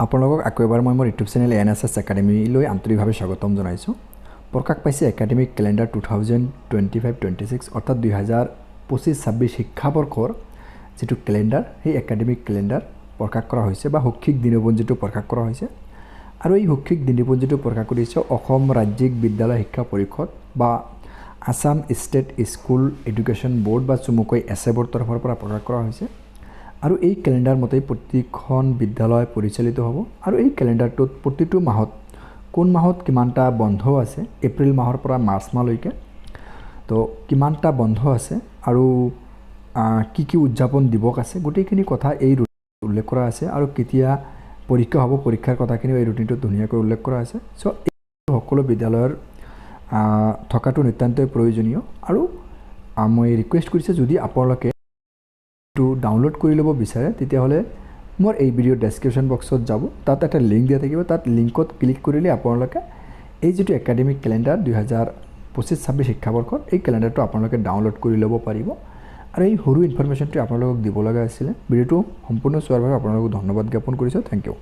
আপোনালোকক আকৌ এবাৰ মই মোৰ ইউটিউব চেনেল NSS একাডেমীলৈ আন্তৰিকভাৱে স্বাগতম জনাইছোঁ। প্ৰকাশ পাইছে একাডেমিক কেলেণ্ডাৰ 2025-26 অৰ্থাৎ 2025-26 শিক্ষাবৰ্ষৰ যিটো কেলেণ্ডাৰ, সেই একাডেমিক কেলেণ্ডাৰ প্ৰকাশ কৰা হৈছে বা শৈক্ষিক দিনপঞ্জীটো প্ৰকাশ কৰা হৈছে। আৰু এই শৈক্ষিক দিনপঞ্জীটো প্ৰকাশ কৰিছে অসম ৰাজ্যিক বিদ্যালয় শিক্ষা পৰিষদ বা Assam state school education board বা চমুকৈ এছেবৰ তৰফৰ পৰা প্ৰকাশ কৰা হৈছে। আৰু এই কেলেণ্ডাৰ মতে প্ৰতিখন বিদ্যালয় পৰিচালিত হ'ব। আৰু এই কেলেণ্ডাৰটোত প্ৰতিটো মাহত কোন মাহত কিমানটা বন্ধ আছে, এপ্ৰিল মাহৰ পৰা মাৰ্চ মাহলৈকে তো কিমানটা বন্ধ আছে আৰু কি কি উদযাপন দিৱস আছে, গোটেইখিনি কথা এই উল্লেখ কৰা আছে। আৰু কেতিয়া পৰীক্ষা হ'ব, পৰীক্ষাৰ কথাখিনিও এই ৰুটিনটোত ধুনীয়াকৈ উল্লেখ কৰা আছে। চ' এই সকলো বিদ্যালয়ৰ থকাটো নিতান্তই প্ৰয়োজনীয়। আৰু মই ৰিকুৱেষ্ট কৰিছোঁ, যদি আপোনালোকে ডাউনলোড কৰি ল'ব বিচাৰে তেতিয়াহ'লে মোৰ এই ভিডিঅ'ৰ ডেছক্ৰিপশ্যন বক্সত যাব, তাত এটা লিংক দিয়া থাকিব। তাত লিংকত ক্লিক কৰিলে আপোনালোকে এই যিটো একাডেমিক কেলেণ্ডাৰ 2025-26 শিক্ষাবৰ্ষৰ এই কেলেণ্ডাৰটো আপোনালোকে ডাউনলোড কৰি ল'ব পাৰিব। আৰু এই সৰু ইনফৰমেশ্যনটো আপোনালোকক দিব লগা আছিলে। ভিডিঅ'টো সম্পূৰ্ণ চোৱাৰ বাবে আপোনালোকক ধন্যবাদ জ্ঞাপন কৰিছোঁ। Thank U.